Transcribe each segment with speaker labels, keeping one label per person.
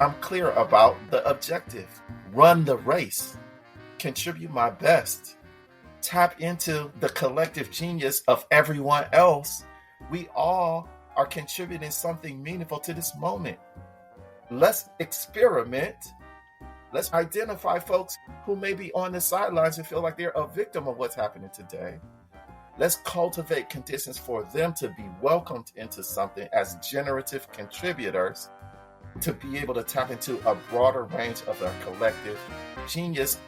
Speaker 1: I'm clear about the objective. Run the race. Contribute my best. Tap into the collective genius of everyone else. We all are contributing something meaningful to this moment. Let's experiment. Let's identify folks who may be on the sidelines and feel like they're a victim of what's happening today. Let's cultivate conditions for them to be welcomed into something as generative contributors, to be able to tap into a broader range of their collective genius.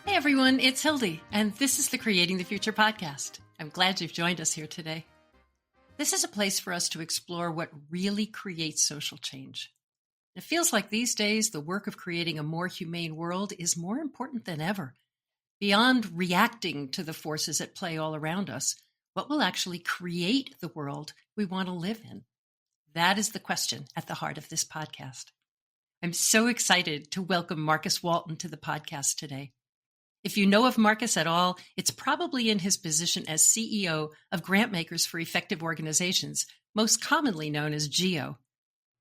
Speaker 2: Hey everyone, it's Hildy, and this is the Creating the Future podcast. I'm glad you've joined us here today. This is a place for us to explore what really creates social change. It feels like these days the work of creating a more humane world is more important than ever. Beyond reacting to the forces at play all around us, what will actually create the world we want to live in? That is the question at the heart of this podcast. I'm so excited to welcome Marcus Walton to the podcast today. If you know of Marcus at all, it's probably in his position as CEO of Grantmakers for Effective Organizations, most commonly known as GEO.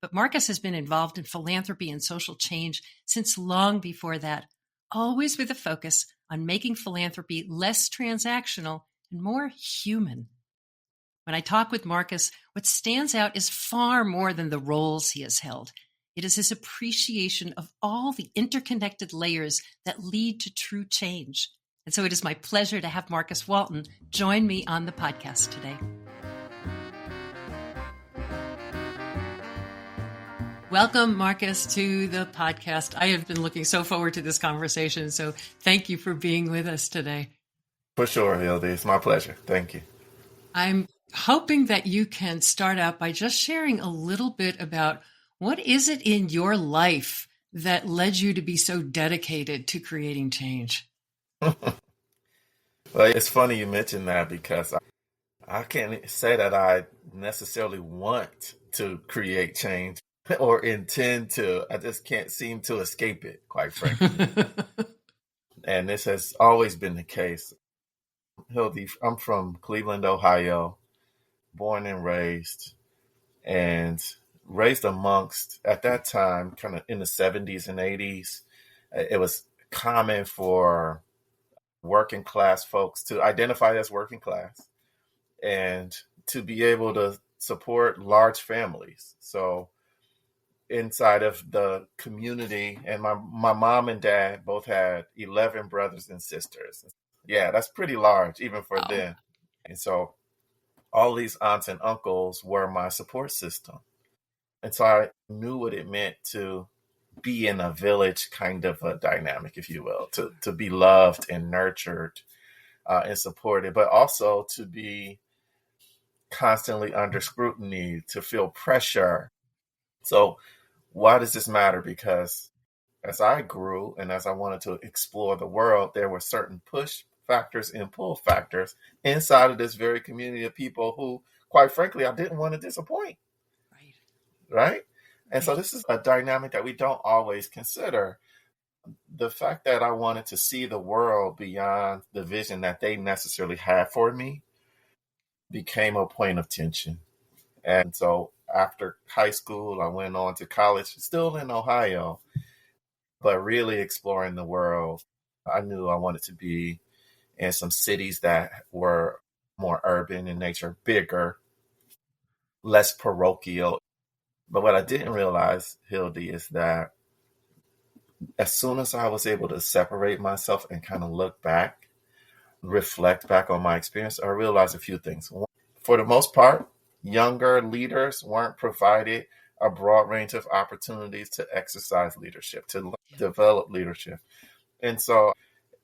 Speaker 2: But Marcus has been involved in philanthropy and social change since long before that, always with a focus on making philanthropy less transactional and more human. When I talk with Marcus, what stands out is far more than the roles he has held. It is his appreciation of all the interconnected layers that lead to true change. And so it is my pleasure to have Marcus Walton join me on the podcast today. Welcome, Marcus, to the podcast. I have been looking so forward to this conversation, so thank you for being with us today.
Speaker 1: For sure, Hildy. It's my pleasure. Thank you.
Speaker 2: I'm hoping that you can start out by just sharing a little bit about what is it in your life that led you to be so dedicated to creating change?
Speaker 1: Well, it's funny you mentioned that because I can't say that I necessarily want to create change or intend to. I just can't seem to escape it, quite frankly. And this has always been the case. Hildy, I'm from Cleveland, Ohio, born and raised amongst, at that time, kind of in the 70s and 80s. It was common for working class folks to identify as working class and to be able to support large families. So inside of the community, and my mom and dad both had 11 brothers and sisters. Yeah, that's pretty large even for them. And so all these aunts and uncles were my support system. And so I knew what it meant to be in a village kind of a dynamic, if you will, to be loved and nurtured and supported, but also to be constantly under scrutiny, to feel pressure. So why does this matter? Because as I grew and as I wanted to explore the world, there were certain push factors and pull factors inside of this very community of people who, quite frankly, I didn't want to disappoint. Right? And so this is a dynamic that we don't always consider. The fact that I wanted to see the world beyond the vision that they necessarily had for me became a point of tension. And so after high school, I went on to college, still in Ohio, but really exploring the world. I knew I wanted to be in some cities that were more urban in nature, bigger, less parochial. But what I didn't realize, Hildy, is that as soon as I was able to separate myself and kind of look back, reflect back on my experience, I realized a few things. For the most part, younger leaders weren't provided a broad range of opportunities to exercise leadership, to develop leadership. And so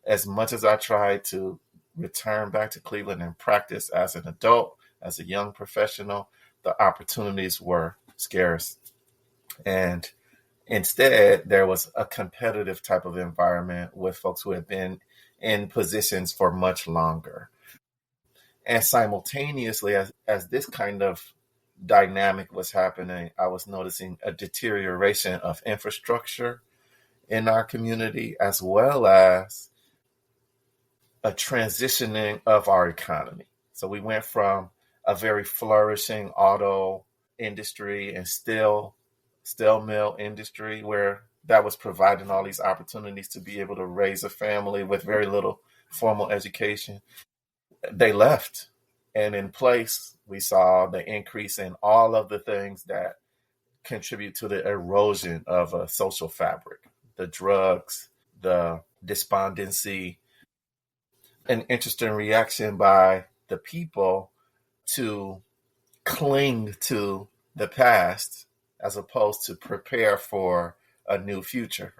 Speaker 1: as much as I tried to return back to Cleveland and practice as an adult, as a young professional, the opportunities were scarce. And instead, there was a competitive type of environment with folks who had been in positions for much longer. And simultaneously, as this kind of dynamic was happening, I was noticing a deterioration of infrastructure in our community, as well as a transitioning of our economy. So we went from a very flourishing auto industry and still steel mill industry where that was providing all these opportunities to be able to raise a family with very little formal education. They left. And in place, we saw the increase in all of the things that contribute to the erosion of a social fabric, the drugs, the despondency, an interesting reaction by the people to cling to the past as opposed to prepare for a new future.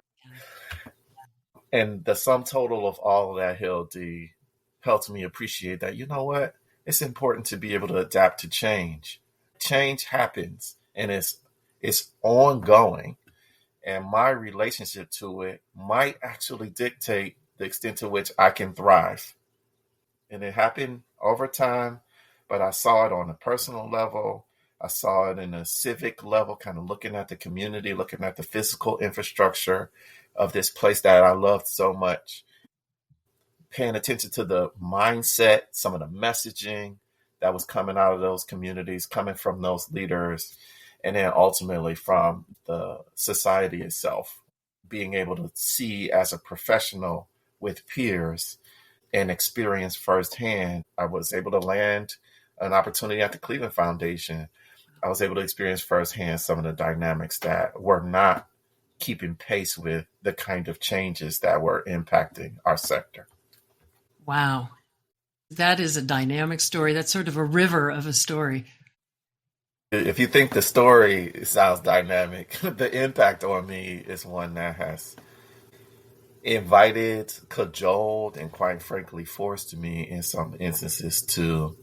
Speaker 1: And the sum total of all of that, Hildy, helped me appreciate that, you know what? It's important to be able to adapt to change. Change happens and it's ongoing. And my relationship to it might actually dictate the extent to which I can thrive. And it happened over time, but I saw it on a personal level. I saw it in a civic level, kind of looking at the community, looking at the physical infrastructure of this place that I loved so much, paying attention to the mindset, some of the messaging that was coming out of those communities, coming from those leaders, and then ultimately from the society itself, being able to see as a professional with peers and experience firsthand. I was able to land an opportunity at the Cleveland Foundation. I was able to experience firsthand some of the dynamics that were not keeping pace with the kind of changes that were impacting our sector.
Speaker 2: Wow. That is a dynamic story. That's sort of a river of a story.
Speaker 1: If you think the story sounds dynamic, the impact on me is one that has invited, cajoled, and quite frankly forced me in some instances to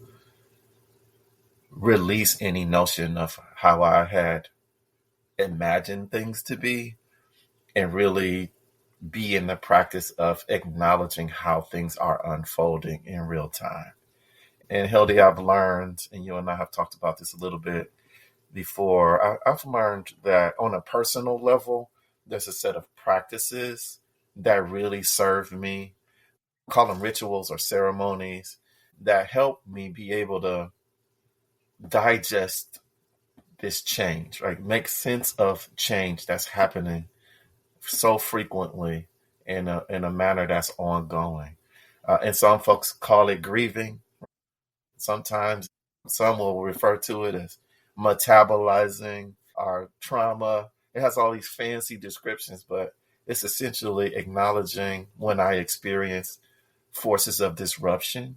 Speaker 1: release any notion of how I had imagined things to be and really be in the practice of acknowledging how things are unfolding in real time. And Hildy, I've learned, and you and I have talked about this a little bit before, I've learned that on a personal level, there's a set of practices that really serve me, call them rituals or ceremonies, that help me be able to digest this change, right? Make sense of change that's happening so frequently in a manner that's ongoing. And some folks call it grieving. Sometimes some will refer to it as metabolizing our trauma. It has all these fancy descriptions, but it's essentially acknowledging when I experience forces of disruption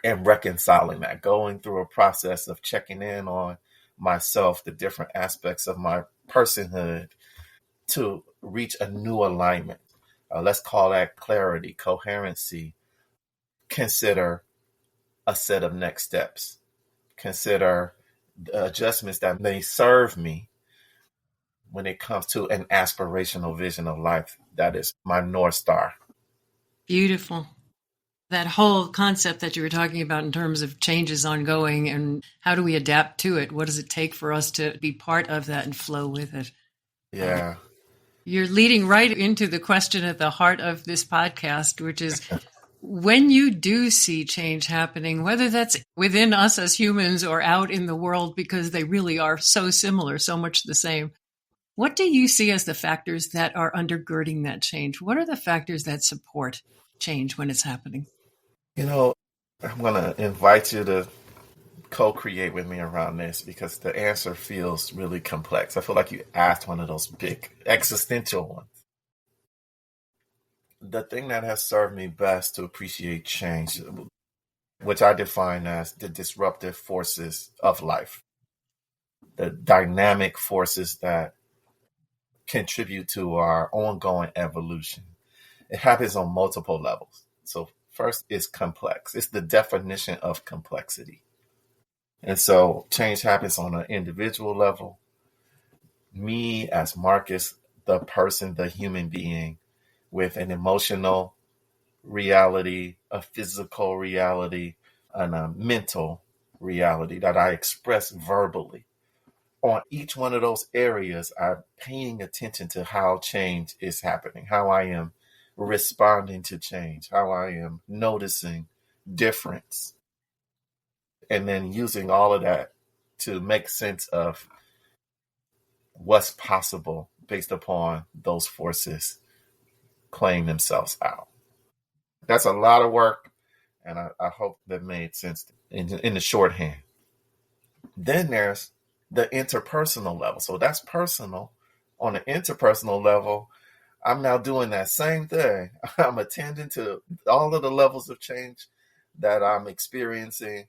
Speaker 1: and reconciling that, going through a process of checking in on myself, the different aspects of my personhood to reach a new alignment. Let's call that clarity, coherency. Consider a set of next steps. Consider the adjustments that may serve me when it comes to an aspirational vision of life that is my North Star.
Speaker 2: Beautiful. That whole concept that you were talking about in terms of changes ongoing and how do we adapt to it? What does it take for us to be part of that and flow with it?
Speaker 1: Yeah.
Speaker 2: You're leading right into the question at the heart of this podcast, which is when you do see change happening, whether that's within us as humans or out in the world, because they really are so similar, so much the same, what do you see as the factors that are undergirding that change? What are the factors that support change when it's happening?
Speaker 1: You know, I'm going to invite you to co-create with me around this because the answer feels really complex. I feel like you asked one of those big existential ones. The thing that has served me best to appreciate change, which I define as the disruptive forces of life, the dynamic forces that contribute to our ongoing evolution. It happens on multiple levels. So, first is complex, it's the definition of complexity. And so, change happens on an individual level. Me, as Marcus, the person, the human being, with an emotional reality, a physical reality, and a mental reality that I express verbally. On each one of those areas, I'm paying attention to how change is happening, how I am responding to change, how I am noticing difference, and then using all of that to make sense of what's possible based upon those forces playing themselves out. That's a lot of work, and I hope that made sense in the shorthand. Then there's the interpersonal level. So that's personal. On the interpersonal level, I'm now doing that same thing. I'm attending to all of the levels of change that I'm experiencing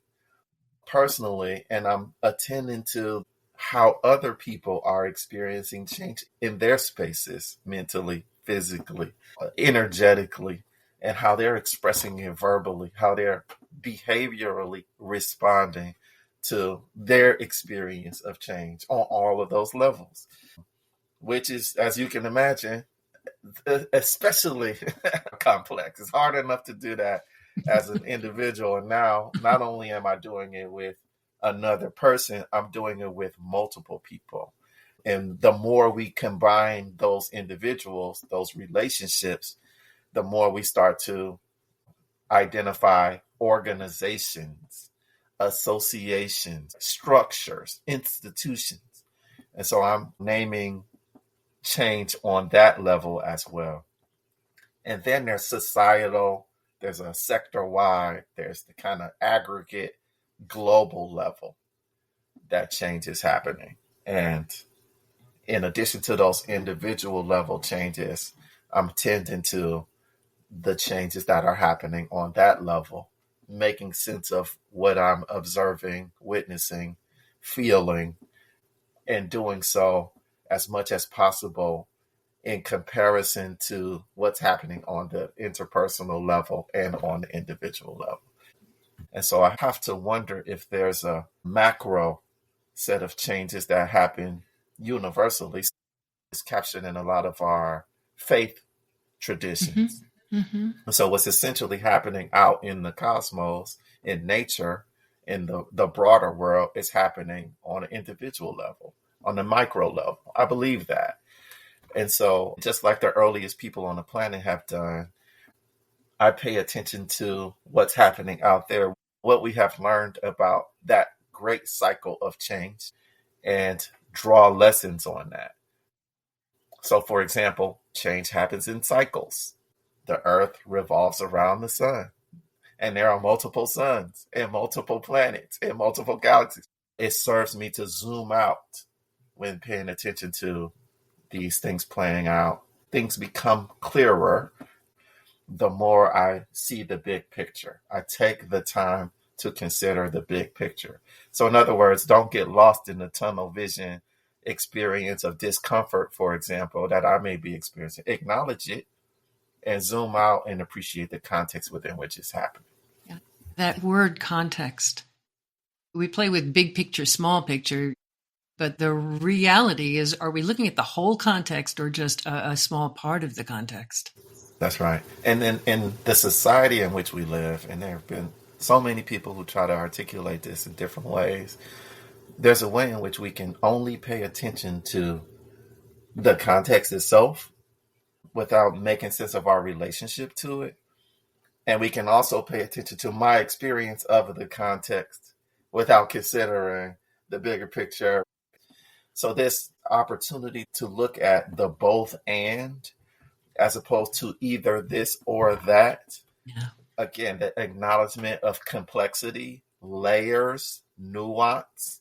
Speaker 1: personally, and I'm attending to how other people are experiencing change in their spaces, mentally, physically, energetically, and how they're expressing it verbally, how they're behaviorally responding to their experience of change on all of those levels, which is, as you can imagine, especially complex. It's hard enough to do that as an individual. And now, not only am I doing it with another person, I'm doing it with multiple people. And the more we combine those individuals, those relationships, the more we start to identify organizations, associations, structures, institutions. And so I'm naming change on that level as well. And then there's societal, there's a sector wide, there's the kind of aggregate global level that change is happening. And in addition to those individual level changes, I'm tending to the changes that are happening on that level, making sense of what I'm observing, witnessing, feeling, and doing so as much as possible in comparison to what's happening on the interpersonal level and on the individual level. And so I have to wonder if there's a macro set of changes that happen universally. It's captured in a lot of our faith traditions.
Speaker 2: Mm-hmm. Mm-hmm.
Speaker 1: So what's essentially happening out in the cosmos, in nature, in the broader world, is happening on an individual level, on the micro level. I believe that. And so just like the earliest people on the planet have done, I pay attention to what's happening out there, what we have learned about that great cycle of change, and draw lessons on that. So, for example, change happens in cycles. The earth revolves around the sun, and there are multiple suns and multiple planets and multiple galaxies. It serves me to zoom out when paying attention to these things playing out. Things become clearer the more I see the big picture. I take the time to consider the big picture. So, in other words, don't get lost in the tunnel vision experience of discomfort, for example, that I may be experiencing. Acknowledge it and zoom out and appreciate the context within which it's happening.
Speaker 2: Yeah. That word context. We play with big picture, small picture, but the reality is, are we looking at the whole context or just a small part of the context?
Speaker 1: That's right. And then in the society in which we live, and there have been so many people who try to articulate this in different ways, there's a way in which we can only pay attention to the context itself without making sense of our relationship to it. And we can also pay attention to my experience of the context without considering the bigger picture. So this opportunity to look at the both and, as opposed to either this or that.
Speaker 2: Yeah.
Speaker 1: Again, the acknowledgement of complexity, layers, nuance,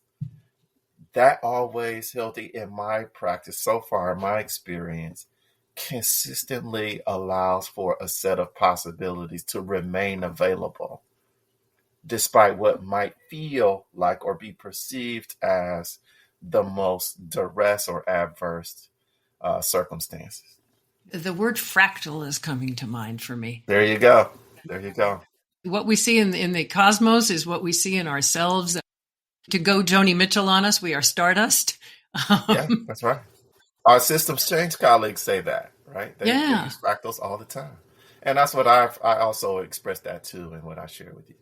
Speaker 1: that always, Hildy, in my practice so far, in my experience, consistently allows for a set of possibilities to remain available, despite what might feel like or be perceived as the most duress or adverse circumstances.
Speaker 2: The word fractal is coming to mind for me.
Speaker 1: There you go. There you go.
Speaker 2: What we see in the cosmos is what we see in ourselves. To go Joni Mitchell on us, we are stardust.
Speaker 1: Yeah, that's right. Our systems change colleagues say that, right? They use fractals all the time. And that's what I also express that too in what I share with you.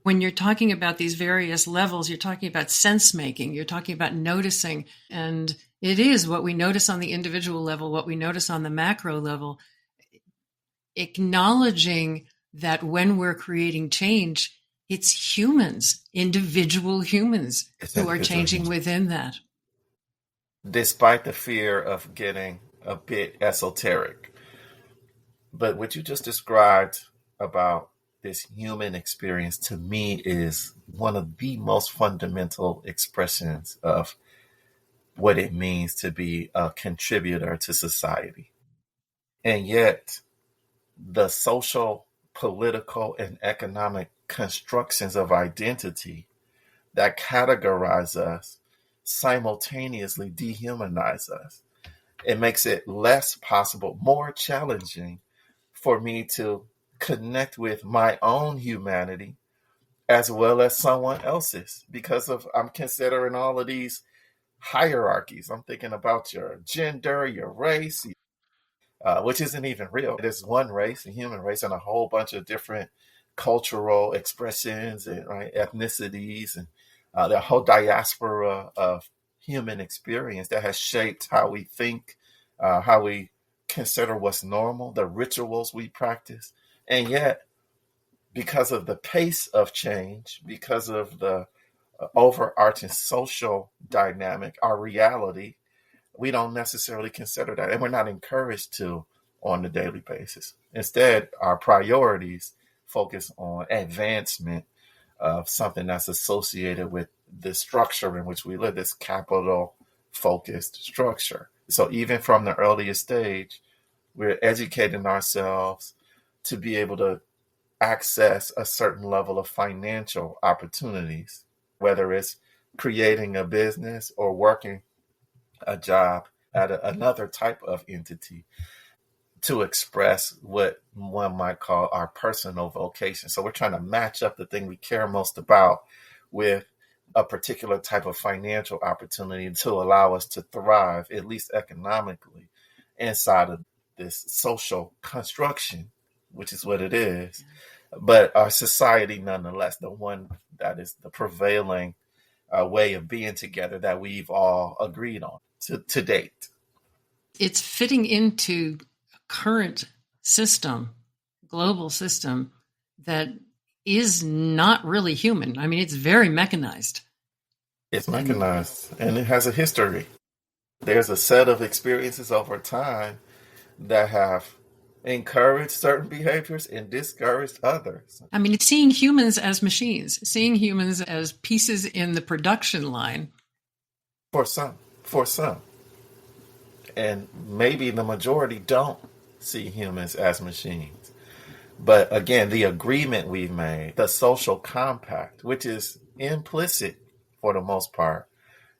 Speaker 2: When you're talking about these various levels, you're talking about sense making, you're talking about noticing. And it is what we notice on the individual level, what we notice on the macro level, acknowledging that when we're creating change, it's humans, individual humans who are changing within that.
Speaker 1: despite the fear of getting a bit esoteric. But what you just described about this human experience to me is one of the most fundamental expressions of what it means to be a contributor to society. And yet, the social, political, and economic constructions of identity that categorize us simultaneously dehumanize us. It makes it less possible, more challenging for me to connect with my own humanity as well as someone else's because of I'm considering all of these hierarchies. I'm thinking about your gender, your race, which isn't even real. There's one race, a human race, and a whole bunch of different cultural expressions and right, ethnicities and the whole diaspora of human experience that has shaped how we think, how we consider what's normal, the rituals we practice. And yet, because of the pace of change, because of the overarching social dynamic, our reality, we don't necessarily consider that. And we're not encouraged to on a daily basis. Instead, our priorities focus on advancement of something that's associated with the structure in which we live, this capital focused structure. So even from the earliest stage, we're educating ourselves to be able to access a certain level of financial opportunities, whether it's creating a business or working a job at another type of entity to express what one might call our personal vocation. So we're trying to match up the thing we care most about with a particular type of financial opportunity to allow us to thrive, at least economically, inside of this social construction, which is what it is. But our society, nonetheless, the one that is the prevailing way of being together that we've all agreed on to date.
Speaker 2: It's fitting into a current system, global system, that is not really human. I mean, it's very mechanized.
Speaker 1: It's mechanized and it has a history. There's a set of experiences over time that have encouraged certain behaviors and discouraged others.
Speaker 2: I mean, it's seeing humans as machines, seeing humans as pieces in the production line.
Speaker 1: For some. And maybe the majority don't see humans as machines. But again, the agreement we've made, the social compact, which is implicit for the most part,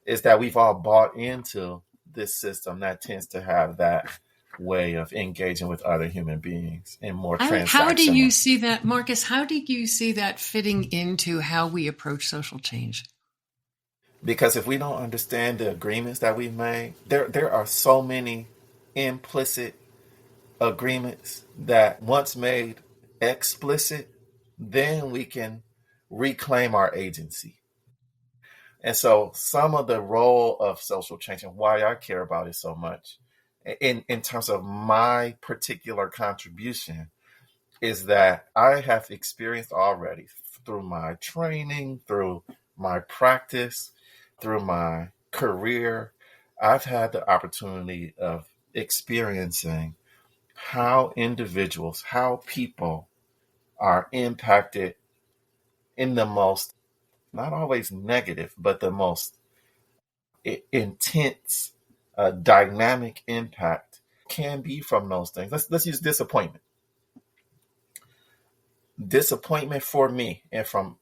Speaker 1: is that we've all bought into this system that tends to have that way of engaging with other human beings in more transactional.
Speaker 2: How do you see that, Marcus? How do you see that fitting into how we approach social change?
Speaker 1: Because if we don't understand the agreements that we've made, there are so many implicit agreements that once made explicit, then we can reclaim our agency. And so some of the role of social change and why I care about it so much in terms of my particular contribution is that I have experienced already through my training, through my practice, through my career, I've had the opportunity of experiencing how individuals, how people are impacted in the most, not always negative, but the most intense, dynamic impact can be from those things. Let's use disappointment. Disappointment for me and from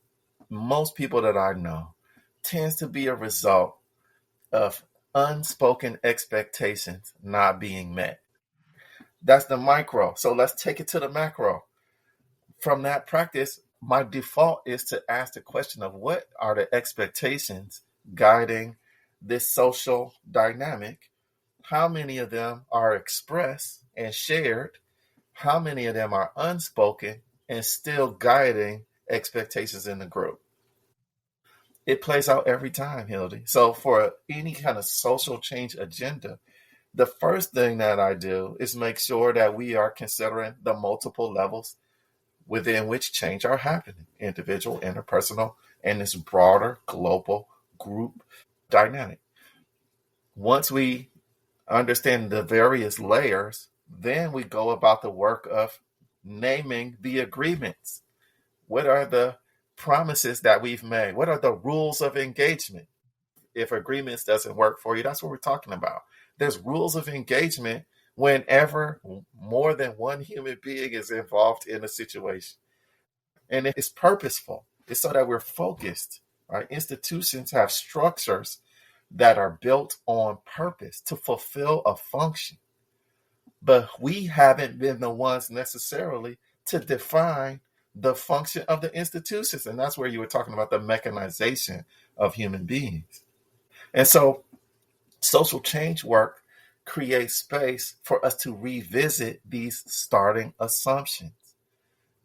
Speaker 1: most people that I know tends to be a result of unspoken expectations not being met. That's the micro. So let's take it to the macro. From that practice, my default is to ask the question of what are the expectations guiding this social dynamic? How many of them are expressed and shared? How many of them are unspoken and still guiding expectations in the group? It plays out every time, Hildy. So for any kind of social change agenda, the first thing that I do is make sure that we are considering the multiple levels within which change are happening, individual, interpersonal, and this broader global group dynamic. Once we understand the various layers, then we go about the work of naming the agreements. What are the promises that we've made? What are the rules of engagement? If agreements doesn't work for you, that's what we're talking about. There's rules of engagement whenever more than one human being is involved in a situation. And it's purposeful. It's so that we're focused. Right? Institutions have structures that are built on purpose to fulfill a function. But we haven't been the ones necessarily to define the function of the institutions. And that's where you were talking about the mechanization of human beings. And so social change work creates space for us to revisit these starting assumptions,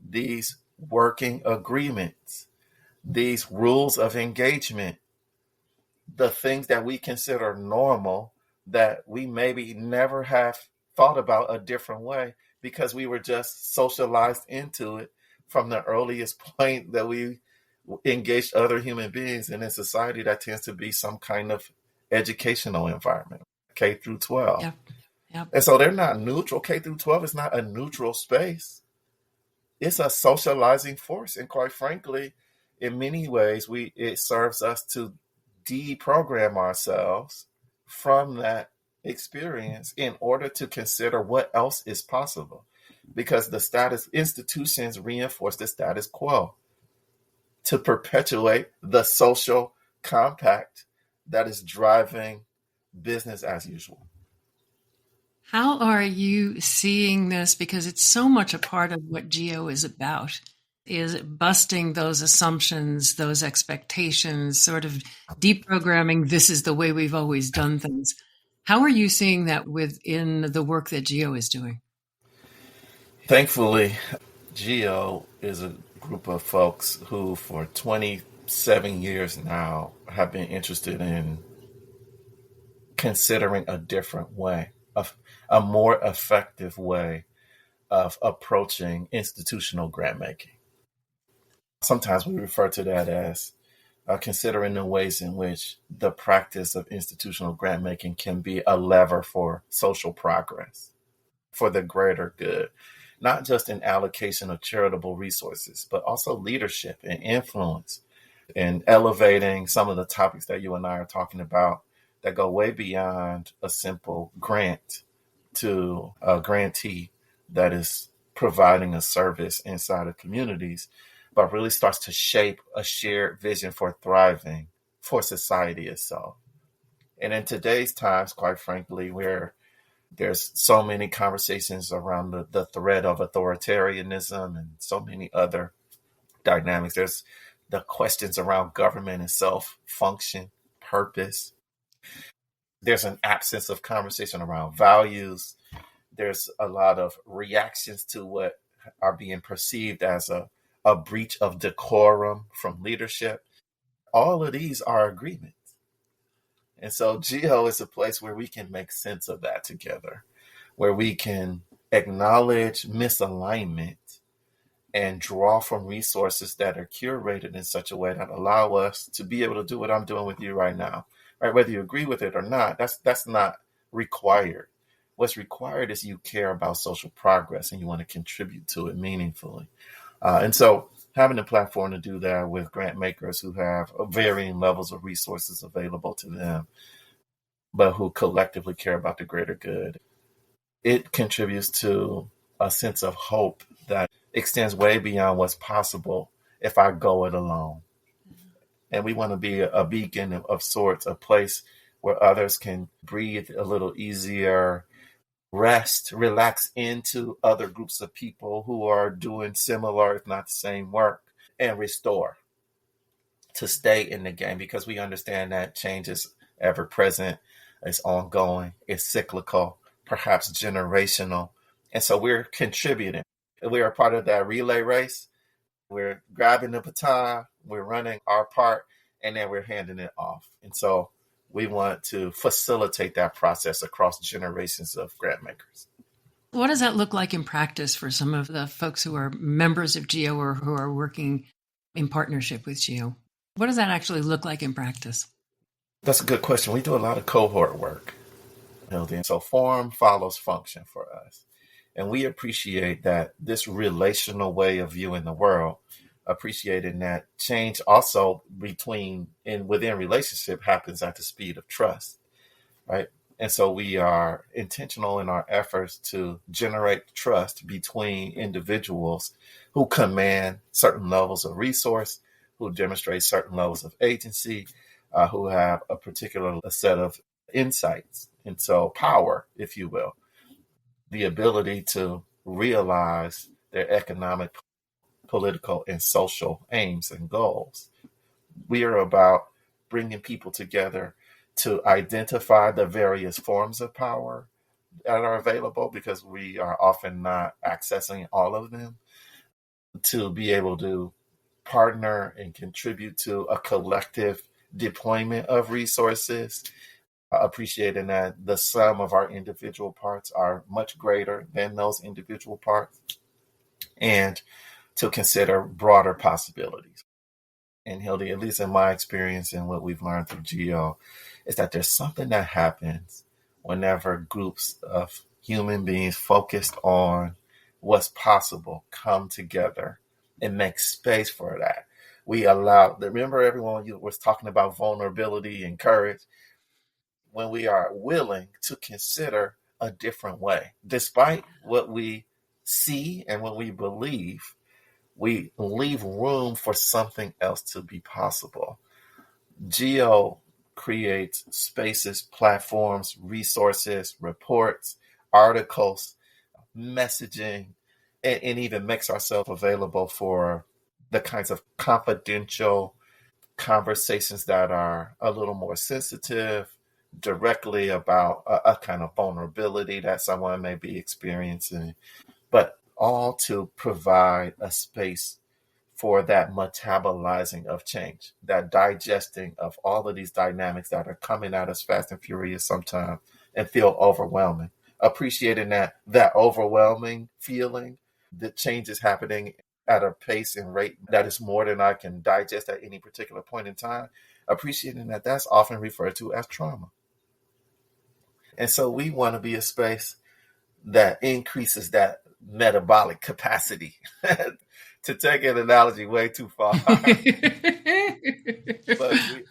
Speaker 1: these working agreements, these rules of engagement, the things that we consider normal that we maybe never have thought about a different way because we were just socialized into it from the earliest point that we engaged other human beings. And in society, that tends to be some kind of educational environment, K through 12.
Speaker 2: Yep. Yep.
Speaker 1: And so they're not neutral. K through 12 is not a neutral space. It's a socializing force. And quite frankly, in many ways, it serves us to deprogram ourselves from that experience in order to consider what else is possible. Because the status institutions reinforce the status quo to perpetuate the social compact that is driving business as usual.
Speaker 2: How are you seeing this? Because it's so much a part of what GEO is about, is busting those assumptions, those expectations, sort of deprogramming, this is the way we've always done things. How are you seeing that within the work that GEO is doing?
Speaker 1: Thankfully, GEO is a group of folks who for 27 years now have been interested in considering a different way, a more effective way of approaching institutional grant making. Sometimes we refer to that as considering the ways in which the practice of institutional grant making can be a lever for social progress, for the greater good, not just in allocation of charitable resources, but also leadership and influence and elevating some of the topics that you and I are talking about that go way beyond a simple grant to a grantee that is providing a service inside of communities, but really starts to shape a shared vision for thriving for society itself. And in today's times, quite frankly, where there's so many conversations around the threat of authoritarianism and so many other dynamics, there's the questions around government and self-function, purpose. There's an absence of conversation around values. There's a lot of reactions to what are being perceived as a breach of decorum from leadership. All of these are agreements. And so GEO is a place where we can make sense of that together, where we can acknowledge misalignment and draw from resources that are curated in such a way that allow us to be able to do what I'm doing with you right now. Right? Whether you agree with it or not, that's not required. What's required is you care about social progress and you want to contribute to it meaningfully. And so having a platform to do that with grantmakers who have varying levels of resources available to them, but who collectively care about the greater good, it contributes to a sense of hope that extends way beyond what's possible if I go it alone. And we want to be a beacon of sorts, a place where others can breathe a little easier, rest, relax into other groups of people who are doing similar, if not the same work, and restore, to stay in the game, because we understand that change is ever present, it's ongoing, it's cyclical, perhaps generational. And so we're contributing. We are part of that relay race. We're grabbing the baton, we're running our part, and then we're handing it off. And so we want to facilitate that process across generations of grant makers.
Speaker 2: What does that look like in practice for some of the folks who are members of GEO or who are working in partnership with GEO? What does that actually look like in practice?
Speaker 1: That's a good question. We do a lot of cohort work. So form follows function for us. And we appreciate that this relational way of viewing the world, appreciating that change also between and within relationship happens at the speed of trust, right? And so we are intentional in our efforts to generate trust between individuals who command certain levels of resource, who demonstrate certain levels of agency, who have a particular set of insights. And so power, if you will, the ability to realize their economic, political, and social aims and goals. We are about bringing people together to identify the various forms of power that are available because we are often not accessing all of them, to be able to partner and contribute to a collective deployment of resources, appreciating that the sum of our individual parts are much greater than those individual parts, and to consider broader possibilities. And Hildy, at least in my experience and what we've learned through GEO, is that there's something that happens whenever groups of human beings focused on what's possible come together and make space for that. We allow, remember everyone was talking about vulnerability and courage, when we are willing to consider a different way, despite what we see and what we believe, we leave room for something else to be possible. Geo creates spaces, platforms, resources, reports, articles, messaging, and even makes ourselves available for the kinds of confidential conversations that are a little more sensitive, directly about a kind of vulnerability that someone may be experiencing, but all to provide a space for that metabolizing of change, that digesting of all of these dynamics that are coming at us fast and furious sometimes and feel overwhelming. Appreciating that overwhelming feeling, that change is happening at a pace and rate that is more than I can digest at any particular point in time. Appreciating that that's often referred to as trauma. And so we want to be a space that increases that metabolic capacity. To take an analogy way too far. But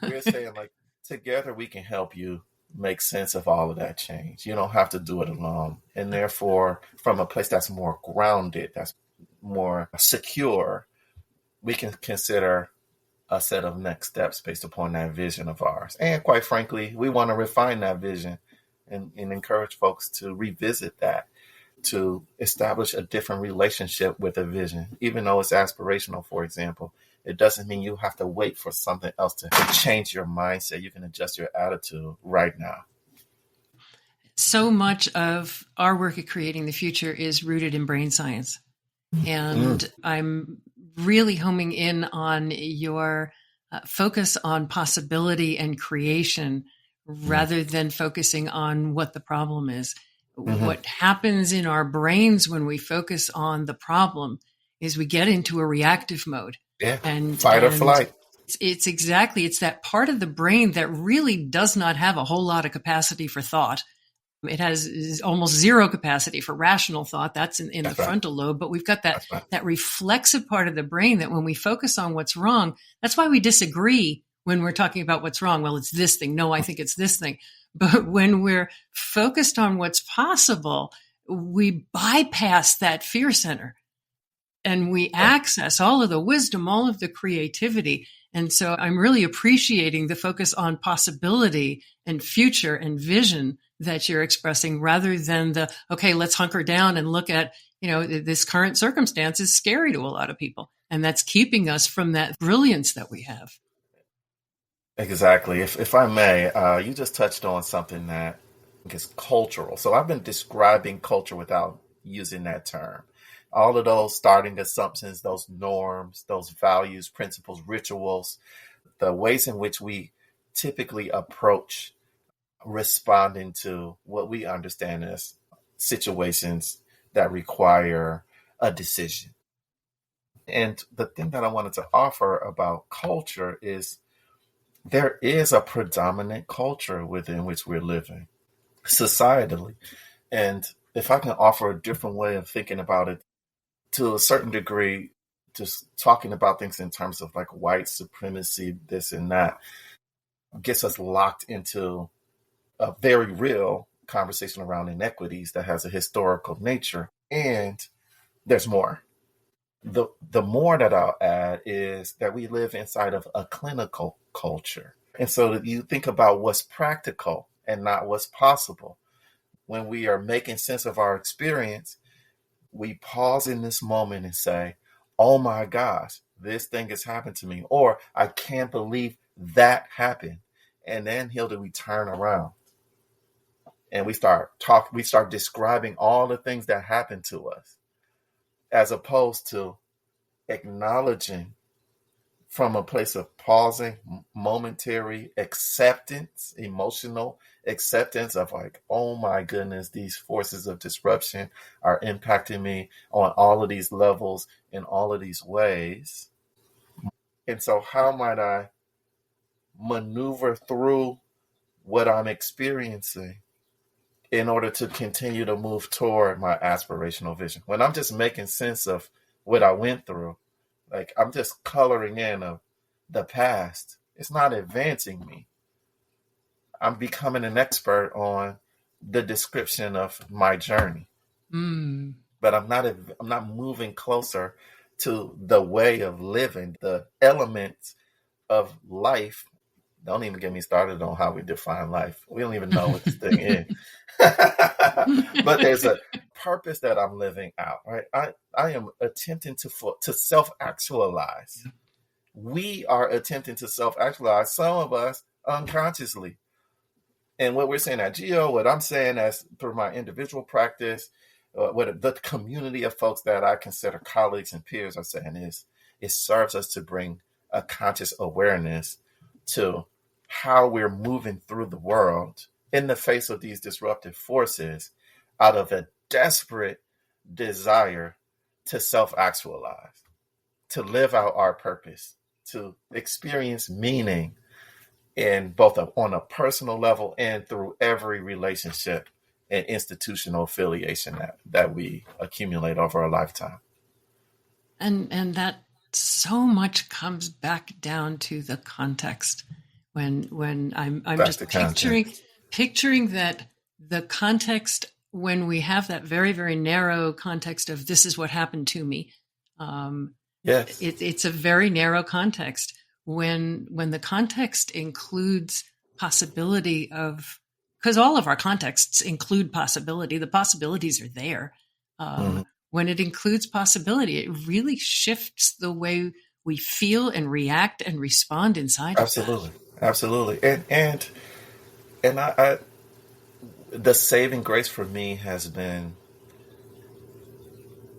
Speaker 1: we're saying, like, together we can help you make sense of all of that change. You don't have to do it alone. And therefore, from a place that's more grounded, that's more secure, we can consider a set of next steps based upon that vision of ours. And quite frankly, we want to refine that vision and encourage folks to revisit that, to establish a different relationship with a vision. Even though it's aspirational, for example, it doesn't mean you have to wait for something else to change your mindset. You can adjust your attitude right now.
Speaker 2: So much of our work at Creating the Future is rooted in brain science. And I'm really homing in on your focus on possibility and creation rather than focusing on what the problem is. What happens in our brains when we focus on the problem is we get into a reactive mode.
Speaker 1: Yeah, fight or flight.
Speaker 2: It's that part of the brain that really does not have a whole lot of capacity for thought. It has almost zero capacity for rational thought. That's in the frontal lobe. But we've got that reflexive part of the brain that when we focus on what's wrong, that's why we disagree when we're talking about what's wrong. Well, it's this thing. No, I think it's this thing. But when we're focused on what's possible, we bypass that fear center and we access all of the wisdom, all of the creativity. And so I'm really appreciating the focus on possibility and future and vision that you're expressing rather than okay, let's hunker down and look at, this current circumstance is scary to a lot of people. And that's keeping us from that brilliance that we have.
Speaker 1: Exactly. If I may, you just touched on something that is cultural. So I've been describing culture without using that term. All of those starting assumptions, those norms, those values, principles, rituals, the ways in which we typically approach responding to what we understand as situations that require a decision. And the thing that I wanted to offer about culture is there is a predominant culture within which we're living societally. And if I can offer a different way of thinking about it, to a certain degree, just talking about things in terms of like white supremacy, this and that, gets us locked into a very real conversation around inequities that has a historical nature. And there's more. The more that I'll add is that we live inside of a clinical culture. And so that you think about what's practical and not what's possible. When we are making sense of our experience, we pause in this moment and say, oh my gosh, this thing has happened to me, or I can't believe that happened. And then, Hilda, we turn around and we start describing all the things that happened to us, as opposed to acknowledging from a place of pausing, momentary acceptance, emotional acceptance of like, oh my goodness, these forces of disruption are impacting me on all of these levels in all of these ways. And so how might I maneuver through what I'm experiencing in order to continue to move toward my aspirational vision? When I'm just making sense of what I went through, like I'm just coloring in of the past, it's not advancing me. I'm becoming an expert on the description of my journey. But I'm not moving closer to the way of living, the elements of life. Don't even get me started on how we define life. We don't even know what this thing is. But there's a purpose that I'm living out, right? I am attempting to self-actualize. We are attempting to self-actualize, some of us unconsciously. And what we're saying at Geo, what I'm saying as through my individual practice, what the community of folks that I consider colleagues and peers are saying is, it serves us to bring a conscious awareness to how we're moving through the world in the face of these disruptive forces out of a desperate desire to self-actualize, to live out our purpose, to experience meaning in both on a personal level and through every relationship and institutional affiliation that we accumulate over a lifetime.
Speaker 2: And that so much comes back down to the context. When I'm
Speaker 1: That's
Speaker 2: just picturing that the context, when we have that very, very narrow context of this is what happened to me.
Speaker 1: Yes.
Speaker 2: It's a very narrow context. When the context includes possibility of, because all of our contexts include possibility, the possibilities are there. When it includes possibility, it really shifts the way we feel and react and respond inside
Speaker 1: Absolutely.
Speaker 2: of that.
Speaker 1: Absolutely. And I the saving grace for me has been,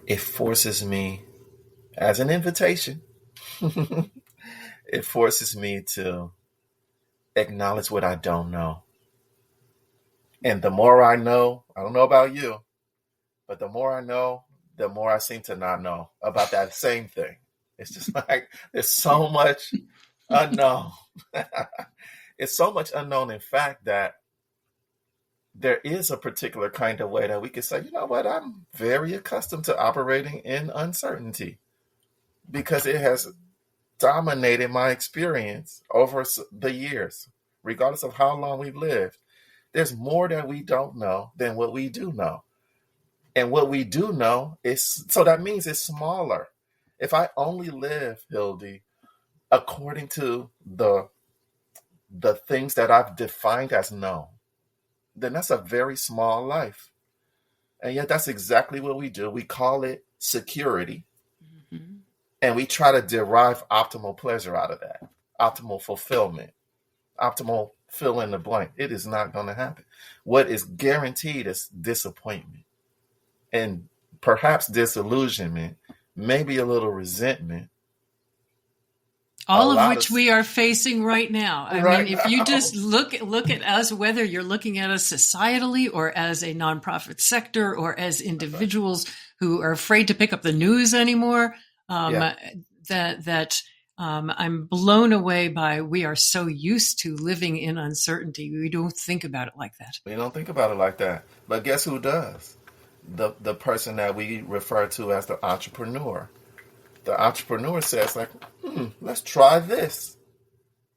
Speaker 1: it forces me as an invitation. It forces me to acknowledge what I don't know. And the more I know, I don't know about you, but the more I know, the more I seem to not know about that same thing. It's just like there's so much unknown. It's so much unknown, in fact, that there is a particular kind of way that we can say, you know what, I'm very accustomed to operating in uncertainty because it has dominated my experience over the years, regardless of how long we've lived. There's more that we don't know than what we do know. And what we do know is, so that means it's smaller. If I only live, Hildy, according to the things that I've defined as known, then that's a very small life. And yet that's exactly what we do. We call it security. Mm-hmm. And we try to derive optimal pleasure out of that, optimal fulfillment, optimal fill in the blank. It is not going to happen. What is guaranteed is disappointment and perhaps disillusionment, maybe a little resentment.
Speaker 2: All of which we are facing right now. I mean, if you just look at us, whether you're looking at us societally or as a nonprofit sector or as individuals who are afraid to pick up the news anymore, that I'm blown away by we are so used to living in uncertainty. We don't think about it like that.
Speaker 1: We don't think about it like that. But guess who does? The person that we refer to as the entrepreneur. The entrepreneur says, like, let's try this.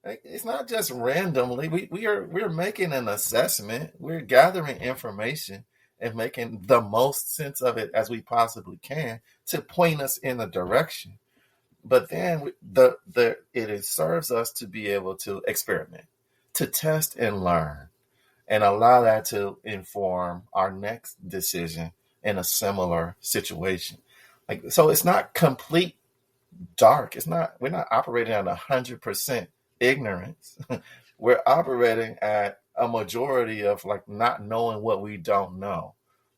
Speaker 1: Like, it's not just randomly. We're making an assessment. We're gathering information and making the most sense of it as we possibly can to point us in a direction. But then it serves us to be able to experiment, to test and learn, and allow that to inform our next decision in a similar situation. Like, so it's not complete dark. We're not operating at 100% ignorance. We're operating at a majority of like not knowing what we don't know.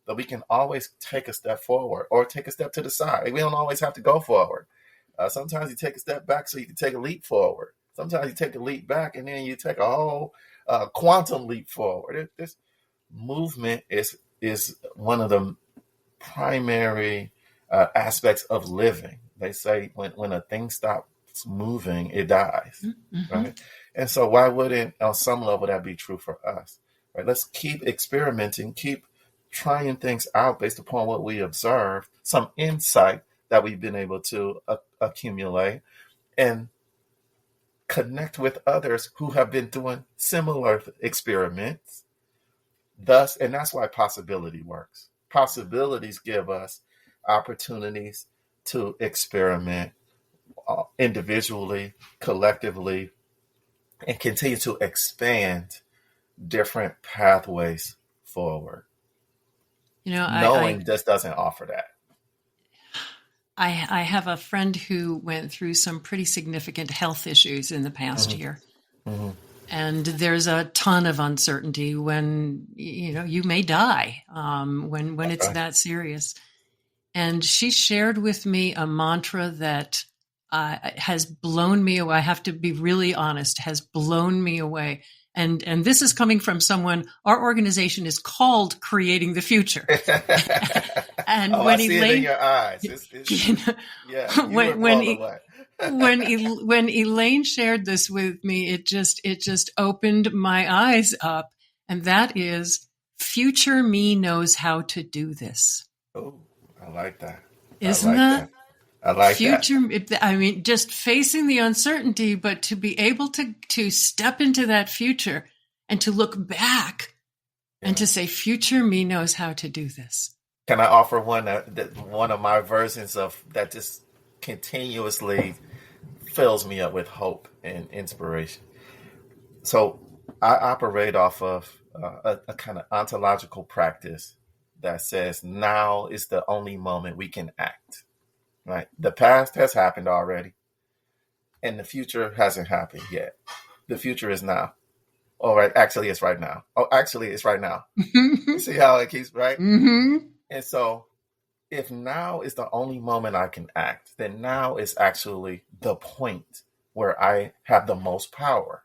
Speaker 1: But we can always take a step forward or take a step to the side. We don't always have to go forward. Sometimes you take a step back so you can take a leap forward. Sometimes you take a leap back and then you take a whole quantum leap forward. This movement is one of the primary aspects of living. They say when a thing stops moving, it dies, right? And so why wouldn't, on some level, that be true for us, right? Let's keep experimenting, keep trying things out based upon what we observe, some insight that we've been able to accumulate, and connect with others who have been doing similar experiments. Thus, and that's why possibility works. Possibilities give us opportunities to experiment individually, collectively, and continue to expand different pathways forward. Knowing just doesn't offer that.
Speaker 2: I have a friend who went through some pretty significant health issues in the past year. And there's a ton of uncertainty when, you may die, when it's that serious. And she shared with me a mantra that has blown me away. I have to be really honest, has blown me away. And this is coming from someone, our organization is called Creating the Future. And when
Speaker 1: I see it in your eyes.
Speaker 2: When Elaine shared this with me, it just opened my eyes up. And that is, future me knows how to do this.
Speaker 1: Oh, I like that.
Speaker 2: Isn't that?
Speaker 1: I like
Speaker 2: future,
Speaker 1: that.
Speaker 2: I mean, just facing the uncertainty, but to be able to step into that future and to look back and to say, future me knows how to do this.
Speaker 1: Can I offer one of my versions of that just continuously fills me up with hope and inspiration? So I operate off of a kind of ontological practice that says now is the only moment we can act. Right? The past has happened already, and the future hasn't happened yet. The future is now. All right, actually, it's right now. Oh, actually, it's right now. You see how it keeps, right?
Speaker 2: Mm-hmm.
Speaker 1: And so if now is the only moment I can act, then now is actually the point where I have the most power.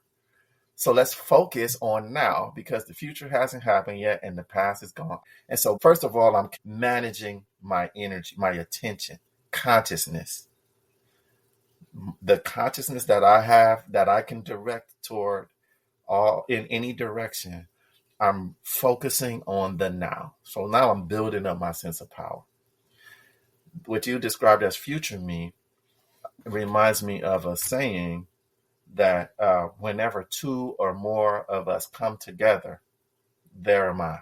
Speaker 1: So let's focus on now, because the future hasn't happened yet and the past is gone. And so first of all, I'm managing my energy, my attention, consciousness. The consciousness that I have that I can direct toward all in any direction, I'm focusing on the now. So now I'm building up my sense of power. What you described as future me reminds me of a saying that whenever two or more of us come together, there am I.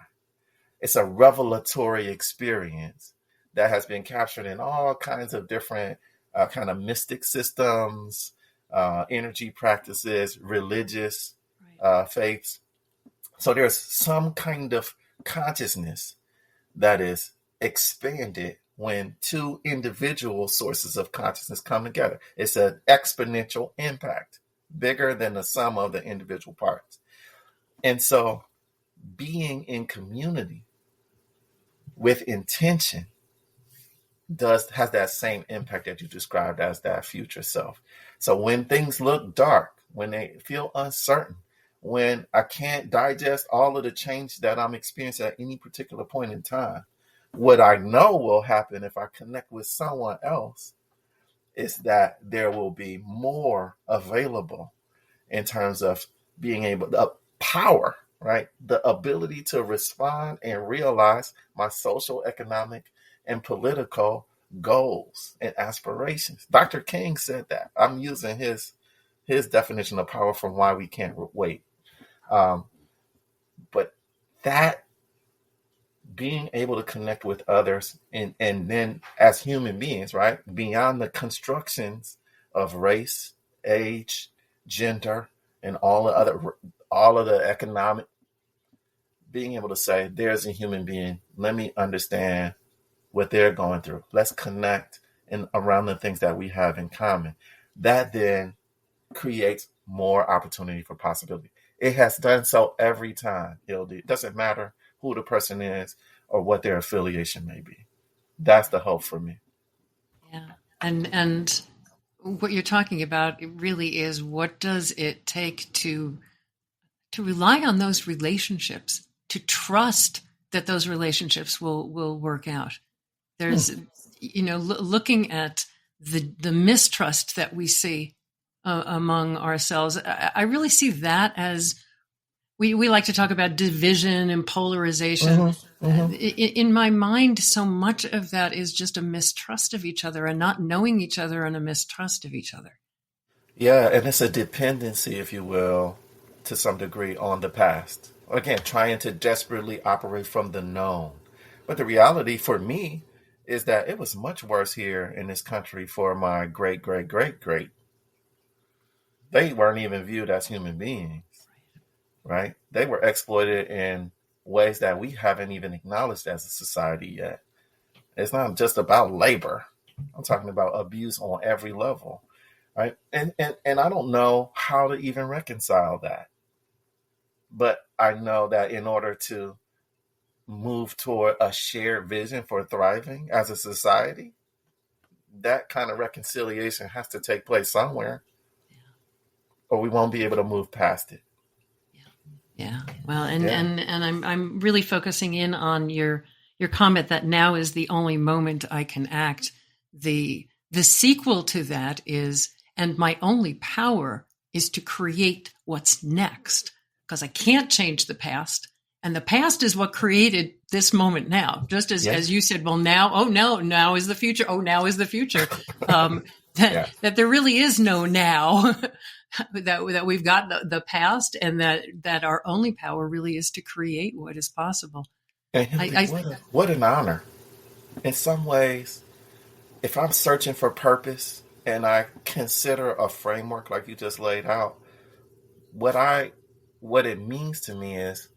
Speaker 1: It's a revelatory experience that has been captured in all kinds of different kind of mystic systems, energy practices, religious faiths. So there's some kind of consciousness that is expanded when two individual sources of consciousness come together. It's an exponential impact, bigger than the sum of the individual parts. And so being in community with intention has that same impact that you described as that future self. So when things look dark, when they feel uncertain, when I can't digest all of the change that I'm experiencing at any particular point in time, what I know will happen if I connect with someone else is that there will be more available in terms of being able to power, right? The ability to respond and realize my social, economic, and political goals and aspirations. Dr. King said that. I'm using his definition of power from Why We Can't Wait. But that being able to connect with others and then as human beings, right? Beyond the constructions of race, age, gender, and all of the economic, being able to say, there's a human being. Let me understand what they're going through. Let's connect and around the things that we have in common. That then creates more opportunity for possibility. It has done so every time, Hildy. It doesn't matter who the person is or what their affiliation may be. That's the hope for me.
Speaker 2: Yeah. And what you're talking about, it really is, what does it take to rely on those relationships, to trust that those relationships will work out. There's, looking at the mistrust that we see among ourselves, I really see that as, we like to talk about division and polarization. In my mind, so much of that is just a mistrust of each other and not knowing each other and a mistrust of each other.
Speaker 1: Yeah, and it's a dependency, if you will, to some degree on the past. Again, trying to desperately operate from the known. But the reality for me is that it was much worse here in this country for my great, great, great, great. They weren't even viewed as human beings, right? They were exploited in ways that we haven't even acknowledged as a society yet. It's not just about labor. I'm talking about abuse on every level, right? And I don't know how to even reconcile that. But I know that in order to move toward a shared vision for thriving as a society, that kind of reconciliation has to take place somewhere, or we won't be able to move past it.
Speaker 2: Yeah. Well, and I'm really focusing in on your comment that now is the only moment I can act. The sequel to that is, and my only power is to create what's next, because I can't change the past. And the past is what created this moment now. Just as you said, well, now is the future. Oh, now is the future. That there really is no now. that we've got the past, and that our only power really is to create what is possible.
Speaker 1: And what an honor. In some ways, if I'm searching for purpose and I consider a framework like you just laid out, what it means to me is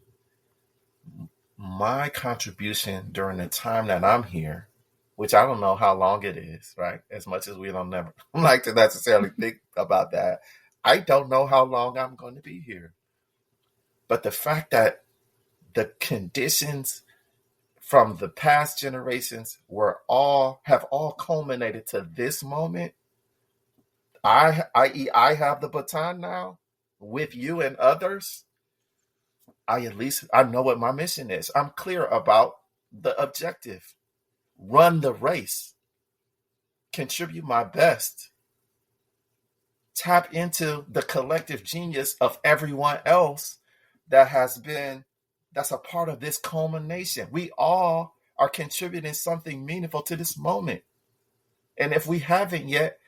Speaker 1: my contribution during the time that I'm here, which I don't know how long it is, right? As much as we don't never like to necessarily think about that. I don't know how long I'm going to be here. But the fact that the conditions from the past generations have all culminated to this moment, i.e., I have the baton now with you and others. I know what my mission is. I'm clear about the objective. Run the race. Contribute my best. Tap into the collective genius of everyone else that's a part of this culmination. We all are contributing something meaningful to this moment. And if we haven't yet,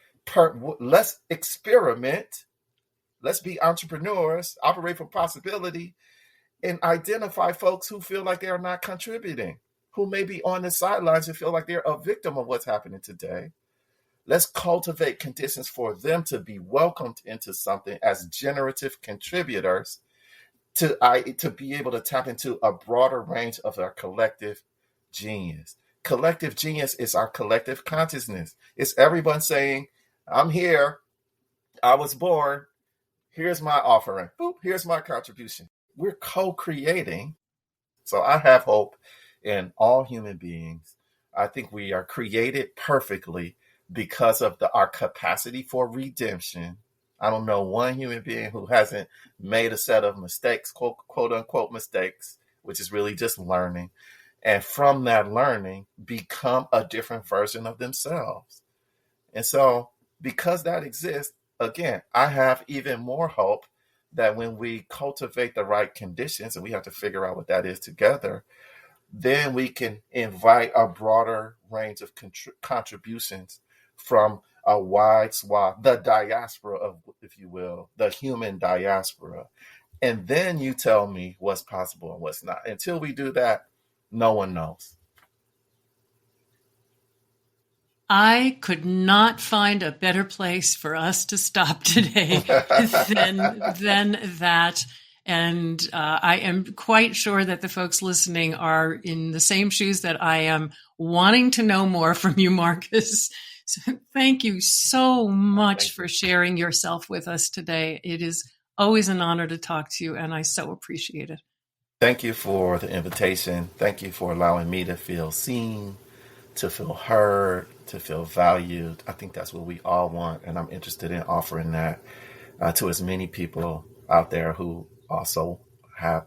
Speaker 1: let's experiment. Let's be entrepreneurs, operate for possibility, and identify folks who feel like they are not contributing, who may be on the sidelines and feel like they're a victim of what's happening today. Let's cultivate conditions for them to be welcomed into something as generative contributors to be able to tap into a broader range of our collective genius. Collective genius is our collective consciousness. It's everyone saying, I'm here, I was born, here's my offering, boop, here's my contribution. We're co-creating. So I have hope in all human beings. I think we are created perfectly because of our capacity for redemption. I don't know one human being who hasn't made a set of mistakes, quote unquote mistakes, which is really just learning. And from that learning, become a different version of themselves. And so Because that exists, again, I have even more hope that when we cultivate the right conditions, and we have to figure out what that is together, then we can invite a broader range of contributions from a wide swath, the diaspora of, if you will, the human diaspora. And then you tell me what's possible and what's not. Until we do that, no one knows.
Speaker 2: I could not find a better place for us to stop today than that. And I am quite sure that the folks listening are in the same shoes that I am, wanting to know more from you, Marcus. So thank you so much for sharing yourself with us today. It is always an honor to talk to you, and I so appreciate it.
Speaker 1: Thank you for the invitation. Thank you for allowing me to feel seen, to feel heard, to feel valued. I think that's what we all want, and I'm interested in offering that to as many people out there who also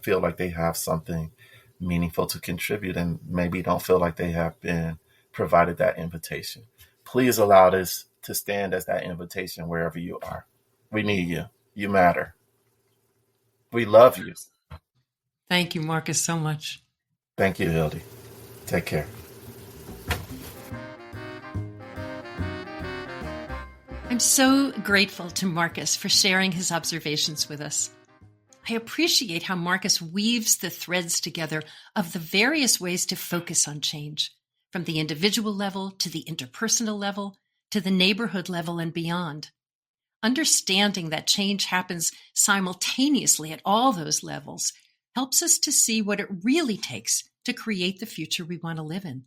Speaker 1: feel like they have something meaningful to contribute and maybe don't feel like they have been provided that invitation. Please allow this to stand as that invitation wherever you are. We need you. You matter. We love you.
Speaker 2: Thank you, Marcus, so much.
Speaker 1: Thank you, Hildy. Take care.
Speaker 2: I'm so grateful to Marcus for sharing his observations with us. I appreciate how Marcus weaves the threads together of the various ways to focus on change, from the individual level to the interpersonal level to the neighborhood level and beyond. Understanding that change happens simultaneously at all those levels helps us to see what it really takes to create the future we want to live in.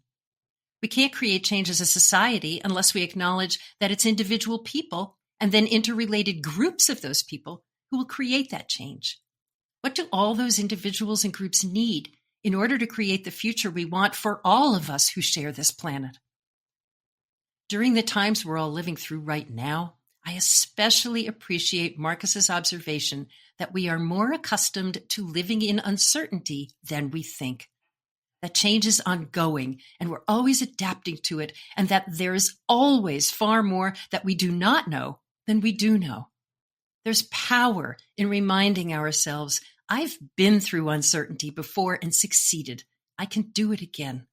Speaker 2: We can't create change as a society unless we acknowledge that it's individual people and then interrelated groups of those people who will create that change. What do all those individuals and groups need in order to create the future we want for all of us who share this planet? During the times we're all living through right now, I especially appreciate Marcus's observation that we are more accustomed to living in uncertainty than we think. That change is ongoing and we're always adapting to it, and that there's always far more that we do not know than we do know. There's power in reminding ourselves, I've been through uncertainty before and succeeded. I can do it again.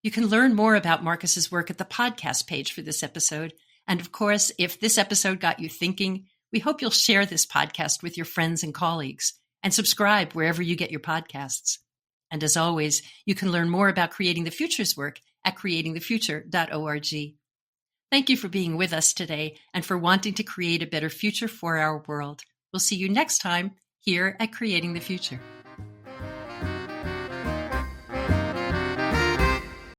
Speaker 2: You can learn more about Marcus's work at the podcast page for this episode. And of course, if this episode got you thinking, we hope you'll share this podcast with your friends and colleagues and subscribe wherever you get your podcasts. And as always, you can learn more about Creating the Future's work at creatingthefuture.org. Thank you for being with us today and for wanting to create a better future for our world. We'll see you next time here at Creating the Future.